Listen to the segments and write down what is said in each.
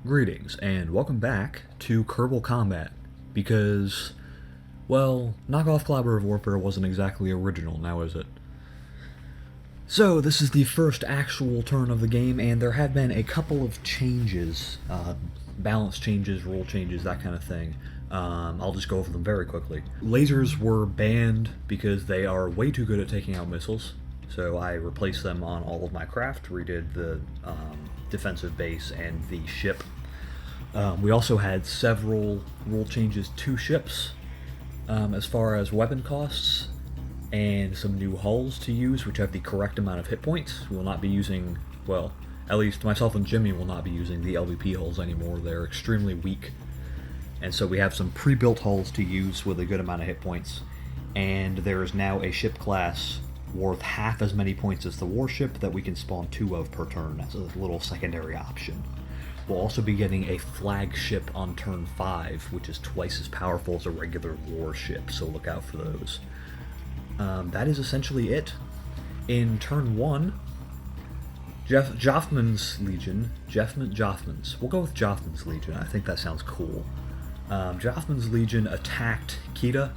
Greetings, and welcome back to Kerbal Combat, because, well, knockoff collaborative warfare wasn't exactly original, now is it? So, this is the first actual turn of the game, and there have been a couple of changes, balance changes, rule changes, that kind of thing. I'll just go over them very quickly. Lasers were banned because they are way too good at taking out missiles, so I replaced them on all of my craft, redid the defensive base and the ship. We also had several rule changes to ships as far as weapon costs and some new hulls to use which have the correct amount of hit points. We will not be using, well, at least myself and Jimmy will not be using the LVP hulls anymore. They're extremely weak. And so we have some pre-built hulls to use with a good amount of hit points. And there is now a ship class worth half as many points as the warship that we can spawn 2 of per turn as a little secondary option. We'll also be getting a flagship on turn 5, which is twice as powerful as a regular warship, so look out for those. That is essentially it. In turn 1, Joffman's Legion, we'll go with Joffman's Legion, I think that sounds cool. Joffman's Legion attacked Kita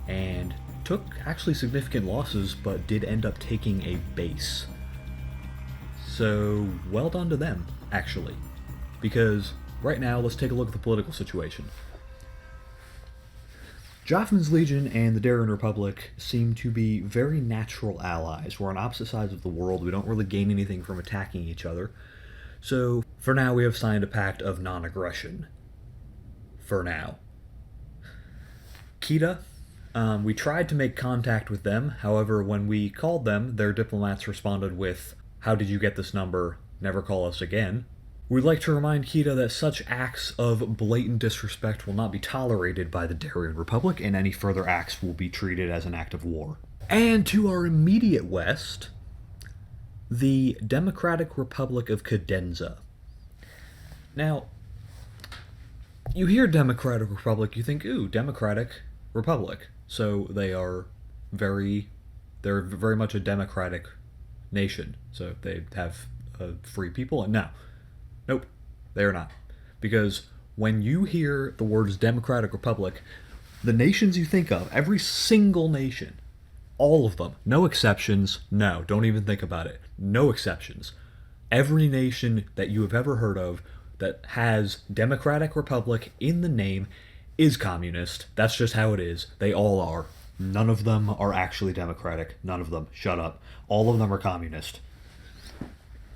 and took actually significant losses, but did end up taking a base. So, well done to them, actually. Because, right now, let's take a look at the political situation. Joffman's Legion and the Darien Republic seem to be very natural allies. We're on opposite sides of the world, we don't really gain anything from attacking each other. So, for now, we have signed a pact of non-aggression. For now. Kita, we tried to make contact with them, however, when we called them, their diplomats responded with, "How did you get this number? Never call us again." We'd like to remind Kita that such acts of blatant disrespect will not be tolerated by the Darien Republic, and any further acts will be treated as an act of war. And to our immediate west, the Democratic Republic of Cadenza. Now, you hear Democratic Republic, you think, ooh, Democratic Republic. So they're very much a democratic nation. So they have free people, and nope, they are not. Because when you hear the words Democratic Republic, the nations you think of, every single nation, all of them, no exceptions, no, don't even think about it, no exceptions. Every nation that you have ever heard of that has Democratic Republic in the name is communist. That's just how it is. They all are. None of them are actually democratic. None of them. Shut up. All of them are communist.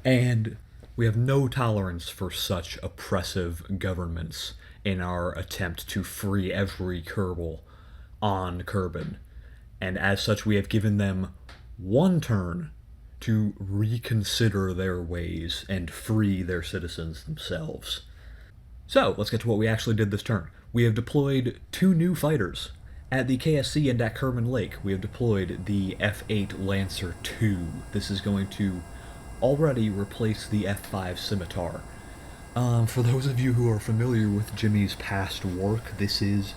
And we have no tolerance for such oppressive governments in our attempt to free every Kerbal on Kerbin. And as such, we have given them 1 turn to reconsider their ways and free their citizens themselves. So, let's get to what we actually did this turn. We have deployed 2 new fighters. At the KSC and at Kerman Lake, we have deployed the F8 Lancer II. This is going to already replace the F5 Scimitar. For those of you who are familiar with Jimmy's past work, this is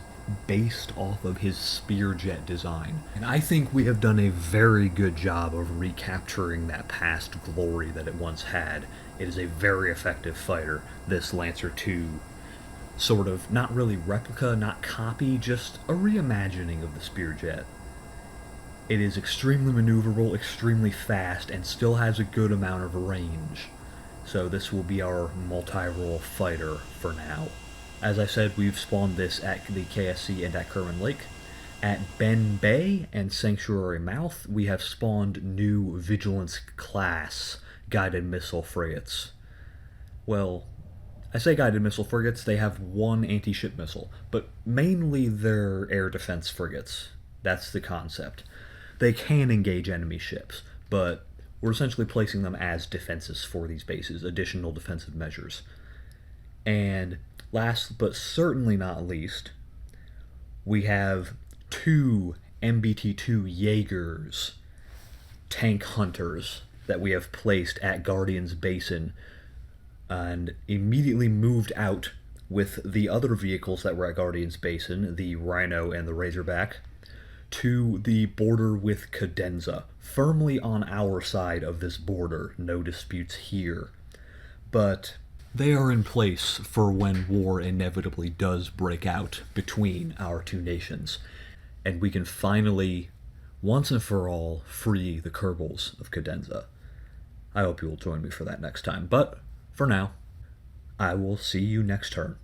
based off of his Spearjet design. And I think we have done a very good job of recapturing that past glory that it once had. It is a very effective fighter, this Lancer II. Sort of, not really replica, not copy, just a reimagining of the Spearjet. It is extremely maneuverable, extremely fast, and still has a good amount of range. So this will be our multi-role fighter for now. As I said, we've spawned this at the KSC and at Kerman Lake. At Ben Bay and Sanctuary Mouth, we have spawned new Vigilance class guided missile frigates. Well, I say guided missile frigates, they have 1 anti-ship missile, but mainly they're air defense frigates. That's the concept. They can engage enemy ships, but we're essentially placing them as defenses for these bases, additional defensive measures. And last but certainly not least, we have 2 MBT-2 Jaegers, tank hunters, that we have placed at Guardian's Basin and immediately moved out with the other vehicles that were at Guardian's Basin, the Rhino and the Razorback, to the border with Cadenza, firmly on our side of this border, no disputes here. But They are in place for when war inevitably does break out between our two nations, and we can finally, once and for all, free the Kerbals of Cadenza. I hope you will join me for that next time, but for now, I will see you next turn.